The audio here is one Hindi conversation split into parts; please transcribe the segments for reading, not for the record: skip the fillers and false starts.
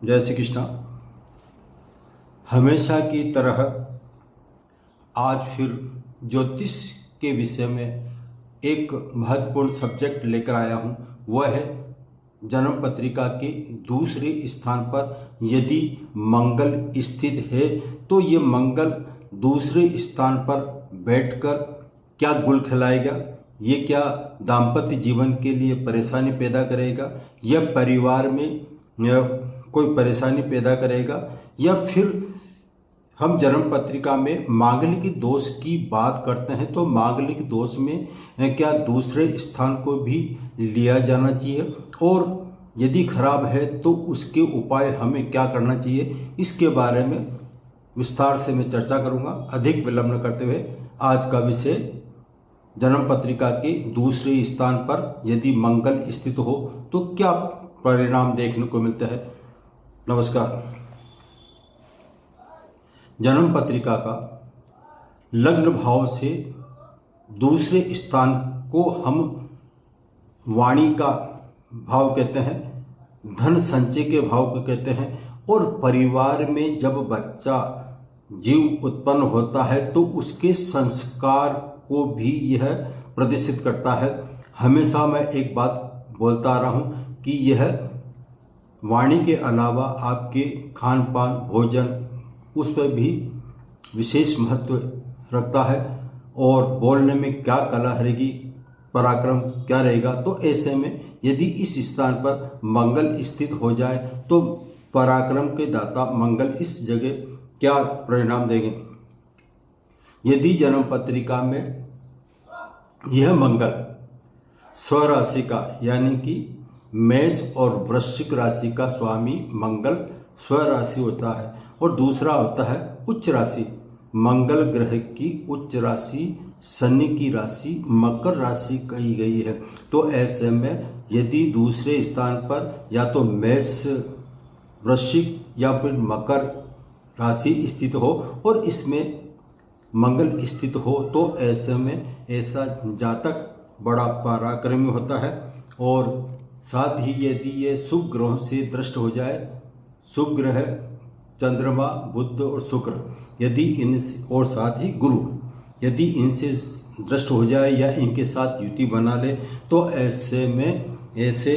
जय श्री कृष्णा। हमेशा की तरह आज फिर ज्योतिष के विषय में एक महत्वपूर्ण सब्जेक्ट लेकर आया हूँ। वह है जन्म पत्रिका के दूसरे स्थान पर यदि मंगल स्थित है तो ये मंगल दूसरे स्थान पर बैठकर क्या गुल खिलाएगा, ये क्या दाम्पत्य जीवन के लिए परेशानी पैदा करेगा या परिवार में कोई परेशानी पैदा करेगा, या फिर हम जन्म पत्रिका में मांगलिक दोष की बात करते हैं तो मांगलिक दोष में क्या दूसरे स्थान को भी लिया जाना चाहिए और यदि खराब है तो उसके उपाय हमें क्या करना चाहिए, इसके बारे में विस्तार से मैं चर्चा करूंगा। अधिक विलंब न करते हुए आज का विषय जन्म पत्रिका के दूसरे स्थान पर यदि मंगल स्थित हो तो क्या परिणाम देखने को मिलता है। नमस्कार। जन्म पत्रिका का लग्न भाव से दूसरे स्थान को हम वाणी का भाव कहते हैं, धन संचय के भाव को कहते हैं, और परिवार में जब बच्चा जीव उत्पन्न होता है तो उसके संस्कार को भी यह प्रदर्शित करता है। हमेशा मैं एक बात बोलता आ रहा हूँ कि यह वाणी के अलावा आपके खान पान भोजन उस पर भी विशेष महत्व रखता है, और बोलने में क्या कला रहेगी, पराक्रम क्या रहेगा। तो ऐसे में यदि इस स्थान पर मंगल स्थित हो जाए तो पराक्रम के दाता मंगल इस जगह क्या परिणाम देंगे। यदि जन्म पत्रिका में यह मंगल स्वराशि का यानी कि मेष और वृश्चिक राशि का स्वामी मंगल स्वराशि होता है और दूसरा होता है उच्च राशि। मंगल ग्रह की उच्च राशि शनि की राशि मकर राशि कही गई है। तो ऐसे में यदि दूसरे स्थान पर या तो मेष वृश्चिक या फिर मकर राशि स्थित हो और इसमें मंगल स्थित हो तो ऐसे में ऐसा जातक बड़ा पराक्रमी होता है। और साथ ही यदि ये शुभ ग्रहों से दृष्ट हो जाए, शुभ ग्रह चंद्रमा बुध और शुक्र, यदि इन और साथ ही गुरु यदि इनसे दृष्ट हो जाए या इनके साथ युति बना ले तो ऐसे में ऐसे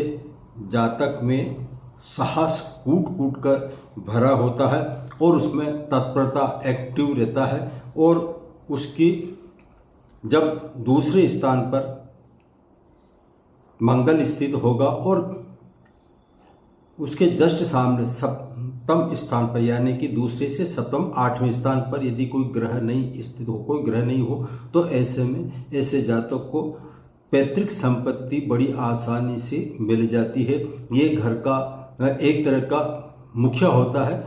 जातक में साहस कूट कूट कर भरा होता है और उसमें तत्परता एक्टिव रहता है। और उसकी जब दूसरे स्थान पर मंगल स्थित होगा और उसके जस्ट सामने सप्तम स्थान पर यानी कि दूसरे से सप्तम आठवें स्थान पर यदि कोई ग्रह नहीं स्थित हो, कोई ग्रह नहीं हो तो ऐसे में ऐसे जातक को पैतृक संपत्ति बड़ी आसानी से मिल जाती है। ये घर का एक तरह का मुखिया होता है,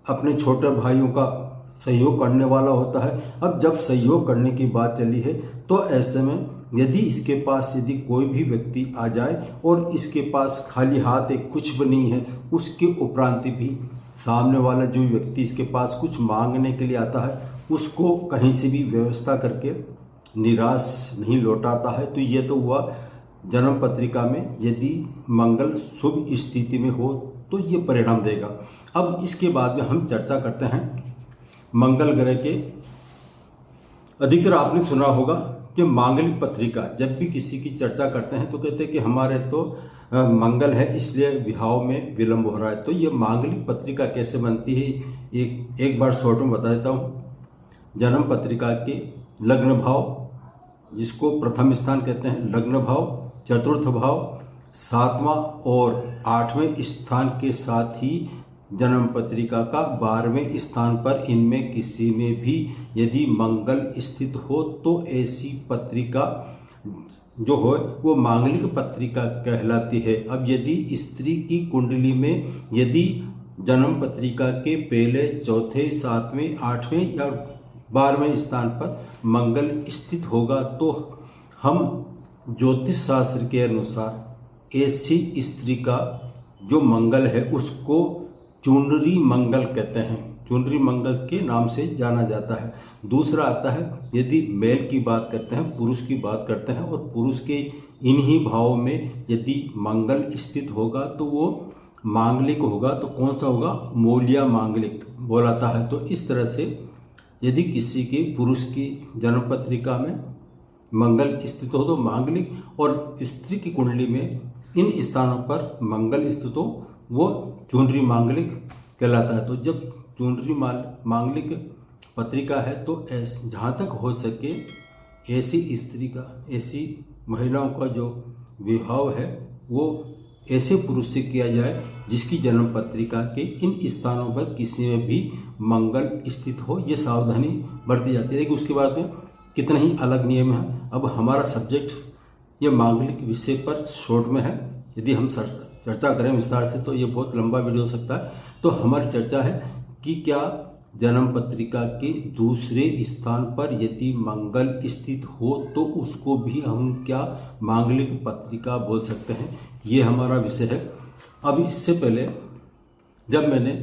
अपने छोटे भाइयों का सहयोग करने वाला होता है। अब जब सहयोग करने की बात चली है तो ऐसे में यदि इसके पास यदि कोई भी व्यक्ति आ जाए और इसके पास खाली हाथ एक कुछ भी नहीं है, उसके उपरांत भी सामने वाला जो व्यक्ति इसके पास कुछ मांगने के लिए आता है उसको कहीं से भी व्यवस्था करके निराश नहीं लौटाता है। तो ये तो हुआ जन्म पत्रिका में यदि मंगल शुभ स्थिति में हो तो ये परिणाम देगा। अब इसके बाद में हम चर्चा करते हैं मंगल ग्रह के। अधिकतर आपने सुना होगा कि मांगलिक पत्रिका जब भी किसी की चर्चा करते हैं तो कहते हैं कि हमारे तो मंगल है इसलिए विवाह में विलंब हो रहा है। तो ये मांगलिक पत्रिका कैसे बनती है एक बार शॉर्ट में बता देता हूँ। जन्म पत्रिका के लग्न भाव जिसको प्रथम स्थान कहते हैं, लग्न भाव, चतुर्थ भाव, सातवां और आठवें स्थान के साथ ही जन्म पत्रिका का 12वें स्थान पर इनमें किसी में भी यदि मंगल स्थित हो तो ऐसी पत्रिका जो हो वो मांगलिक पत्रिका कहलाती है। अब यदि स्त्री की कुंडली में यदि जन्म पत्रिका के पहले, चौथे, सातवें, आठवें या 12वें स्थान पर मंगल स्थित होगा तो हम ज्योतिष शास्त्र के अनुसार ऐसी स्त्री का जो मंगल है उसको चुनरी मंगल कहते हैं, चुनरी मंगल के नाम से जाना जाता है। दूसरा आता है यदि मेल की बात करते हैं, पुरुष की बात करते हैं और पुरुष के इन्हीं भाव में यदि मंगल स्थित होगा तो वो मांगलिक होगा तो कौन सा होगा, मूल्या मांगलिक बोलाता है। तो इस तरह से यदि किसी के पुरुष की जन्म पत्रिका में मंगल स्थित हो तो मांगलिक, और स्त्री की कुंडली में इन स्थानों पर मंगल स्थित हो वो चुनरी मांगलिक कहलाता है। तो जब चुनरी मांगलिक पत्रिका है तो जहाँ तक हो सके ऐसी स्त्री का, ऐसी महिलाओं का जो विवाह है वो ऐसे पुरुष से किया जाए जिसकी जन्म पत्रिका के इन स्थानों पर किसी में भी मंगल स्थित हो। ये सावधानी बरती जाती है। लेकिन उसके बाद में कितना ही अलग नियम है। अब हमारा सब्जेक्ट ये मांगलिक विषय पर शॉर्ट में है। यदि हम चर्चा करें विस्तार से तो ये बहुत लंबा वीडियो हो सकता है। तो हमारी चर्चा है कि क्या जन्म पत्रिका के दूसरे स्थान पर यदि मंगल स्थित हो तो उसको भी हम क्या मांगलिक पत्रिका बोल सकते हैं, ये हमारा विषय है। अब इससे पहले जब मैंने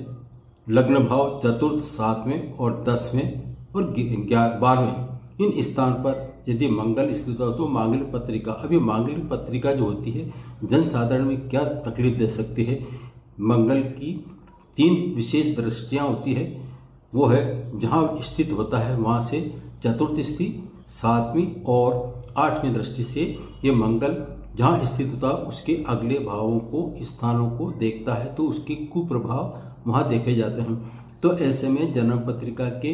लग्न भाव चतुर्थ, सातवें और 10वें और 12वें इन स्थान पर यदि मंगल स्थित हो तो मांगलिक पत्रिका, अभी मांगलिक पत्रिका जो होती है जनसाधारण में क्या तकलीफ दे सकती है। मंगल की 3 विशेष दृष्टियाँ होती है, वो है जहाँ स्थित होता है वहाँ से चतुर्थ स्थिति, 7वीं और 8वीं दृष्टि से ये मंगल जहाँ स्थित होता है उसके अगले भावों को, स्थानों को देखता है तो उसके कुप्रभाव वहाँ देखे जाते हैं। तो ऐसे में जन्म पत्रिका के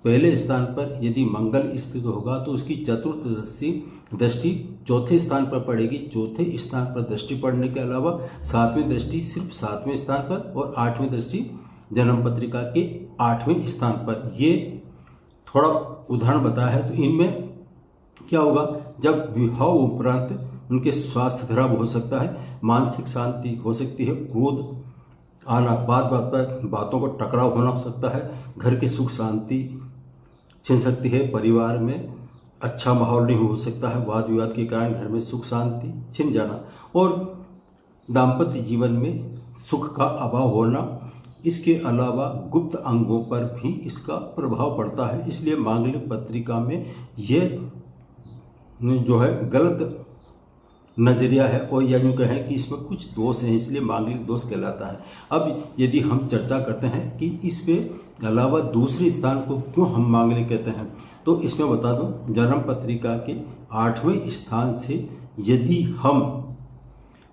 पहले स्थान पर यदि मंगल स्थित होगा तो उसकी चतुर्थ दृष्टि चौथे स्थान पर पड़ेगी। चौथे स्थान पर दृष्टि पड़ने के अलावा 7वीं दृष्टि सिर्फ 7वें स्थान पर और 8वीं दृष्टि जन्म पत्रिका के 8वें स्थान पर। ये थोड़ा उदाहरण बताया है। तो इनमें क्या होगा, जब विवाह उपरांत उनके स्वास्थ्य खराब हो सकता है, मानसिक शांति हो सकती है, क्रोध आना, बातों को टकराव होना हो सकता है, घर की सुख शांति छिन सकती है, परिवार में अच्छा माहौल नहीं हो सकता है, वाद विवाद के कारण घर में सुख शांति छिन जाना और दाम्पत्य जीवन में सुख का अभाव होना। इसके अलावा गुप्त अंगों पर भी इसका प्रभाव पड़ता है। इसलिए मांगलिक पत्रिका में यह जो है गलत नजरिया है और या यूँ कहें कि इसमें कुछ दोष हैं, इसलिए मांगलिक दोष कहलाता है। अब यदि हम चर्चा करते हैं कि इसके अलावा दूसरे स्थान को क्यों हम मांगलिक कहते हैं, तो इसमें बता दूं जन्म पत्रिका के 8वें स्थान से यदि हम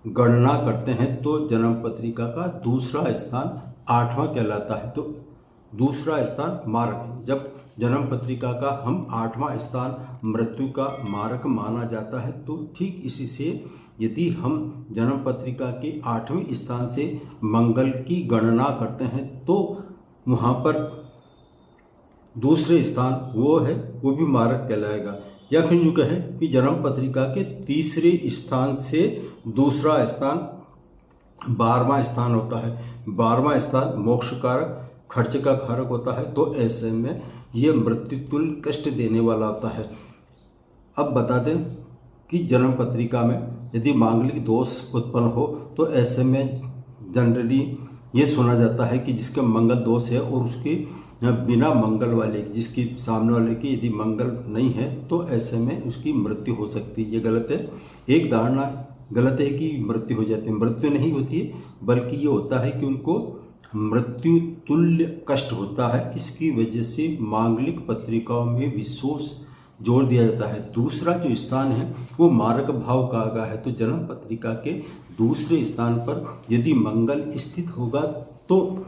गणना करते हैं तो जन्म पत्रिका का दूसरा स्थान 8वां कहलाता है। तो दूसरा स्थान मारक है। जब जन्म पत्रिका का हम 8वां स्थान मृत्यु का मारक माना जाता है तो ठीक इसी से यदि हम जन्म पत्रिका के 8वें स्थान से मंगल की गणना करते हैं तो वहाँ पर दूसरे स्थान वो है वो भी मारक कहलाएगा। या फिर यूँ कहें कि जन्म पत्रिका के तीसरे स्थान से दूसरा स्थान 12वां स्थान होता है। 12वां स्थान मोक्ष कारक, खर्च का कारक होता है। तो ऐसे में ये मृत्यु तुल्य कष्ट देने वाला होता है। अब बता दें कि जन्म पत्रिका में यदि मांगलिक दोष उत्पन्न हो तो ऐसे में जनरली ये सुना जाता है कि जिसका मंगल दोष है और उसके बिना मंगल वाले, जिसकी सामने वाले की यदि मंगल नहीं है तो ऐसे में उसकी मृत्यु हो सकती है। ये गलत है। एक धारणा गलत है कि मृत्यु हो जाती है। मृत्यु नहीं होती है बल्कि ये होता है कि उनको मृत्यु तुल्य कष्ट होता है। इसकी वजह से मांगलिक पत्रिकाओं में विशेष जोर दिया जाता है। दूसरा जो स्थान है वो मारक भाव का आगा है। तो जन्म पत्रिका के दूसरे स्थान पर यदि मंगल स्थित होगा तो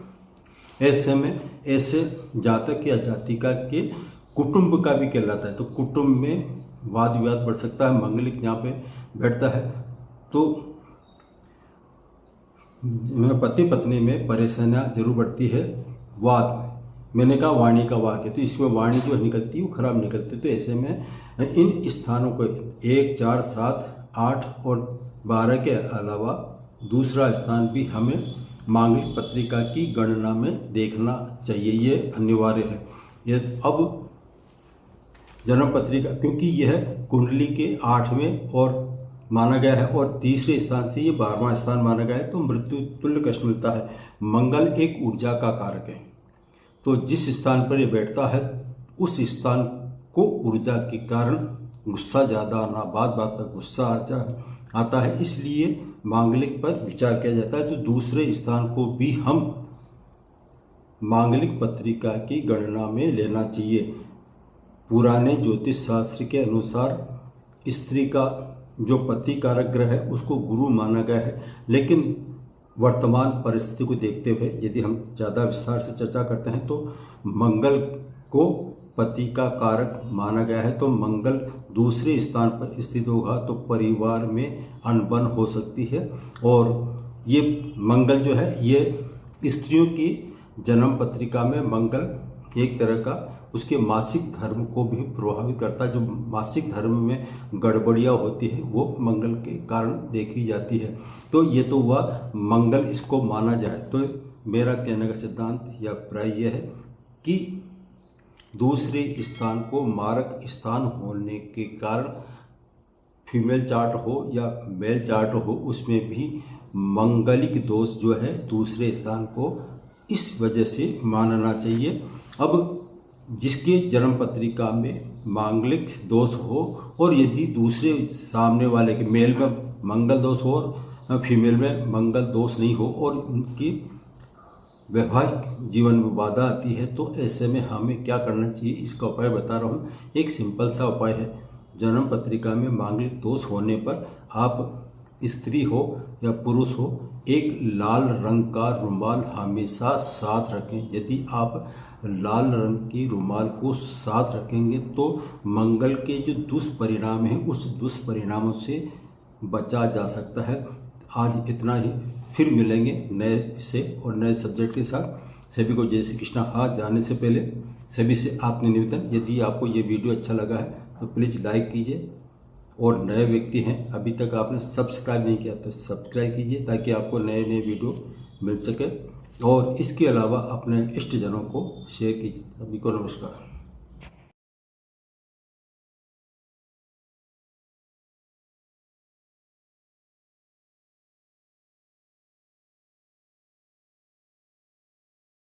ऐसे में ऐसे जातक या जातिका के कुटुंब का भी कहलाता है। तो कुटुंब में वाद विवाद बढ़ सकता है। मांगलिक यहाँ पे बैठता है तो पति पत्नी में परेशानियाँ जरूर बढ़ती है। वाद में मैंने कहा वाणी का वाक है तो इसमें वाणी जो निकलती है वो खराब निकलती है। तो ऐसे में इन स्थानों को 1, 4, 7, 8 और 12 के अलावा दूसरा स्थान भी हमें मांगलिक पत्रिका की गणना में देखना चाहिए। ये अनिवार्य है। ये अब जन्म पत्रिका क्योंकि यह कुंडली के 8वें और माना गया है और तीसरे स्थान से ये 12वां स्थान माना गया है तो मृत्यु तुल्य कष्ट मिलता है। मंगल एक ऊर्जा का कारक है। तो जिस स्थान पर ये बैठता है उस स्थान को ऊर्जा के कारण गुस्सा ज़्यादा आना, बात बात पर गुस्सा आ जाए, आता है, इसलिए मांगलिक पर विचार किया जाता है। तो दूसरे स्थान को भी हम मांगलिक पत्रिका की गणना में लेना चाहिए। पुराने ज्योतिष शास्त्र के अनुसार स्त्री का जो पति कारक ग्रह है उसको गुरु माना गया है, लेकिन वर्तमान परिस्थिति को देखते हुए यदि हम ज़्यादा विस्तार से चर्चा करते हैं तो मंगल को पति का कारक माना गया है। तो मंगल दूसरे स्थान पर स्थित होगा तो परिवार में अनबन हो सकती है। और ये मंगल जो है ये स्त्रियों की जन्म पत्रिका में मंगल एक तरह का उसके मासिक धर्म को भी प्रभावित करता है। जो मासिक धर्म में गड़बड़ियाँ होती है वो मंगल के कारण देखी जाती है। तो ये तो हुआ मंगल इसको माना जाए। तो मेरा कहने का सिद्धांत या प्राय यह है कि दूसरे स्थान को मारक स्थान होने के कारण फीमेल चार्ट हो या मेल चार्ट हो उसमें भी मंगलिक दोष जो है दूसरे स्थान को इस वजह से मानना चाहिए। अब जिसके जन्म पत्रिका में मांगलिक दोष हो और यदि दूसरे सामने वाले के मेल में मंगल दोष हो और फीमेल में मंगल दोष नहीं हो और उनकी वैवाहिक जीवन में बाधा आती है, तो ऐसे में हमें क्या करना चाहिए इसका उपाय बता रहा हूँ। एक सिंपल सा उपाय है। जन्म पत्रिका में मांगलिक दोष होने पर आप स्त्री हो या पुरुष हो एक लाल रंग का रुमाल हमेशा साथ रखें। यदि आप लाल रंग की रुमाल को साथ रखेंगे तो मंगल के जो दुष्परिणाम हैं उस दुष्परिणामों से बचा जा सकता है। आज इतना ही, फिर मिलेंगे नए से और नए सब्जेक्ट के साथ। सभी को जय श्री कृष्णा। हाथ जाने से पहले सभी से आपने निवेदन, यदि आपको ये वीडियो अच्छा लगा है तो प्लीज़ लाइक कीजिए और नए व्यक्ति हैं अभी तक आपने सब्सक्राइब नहीं किया तो सब्सक्राइब कीजिए ताकि आपको नए नए वीडियो मिल सके। और इसके अलावा अपने इष्टजनों को शेयर कीजिए। सभी को नमस्कार।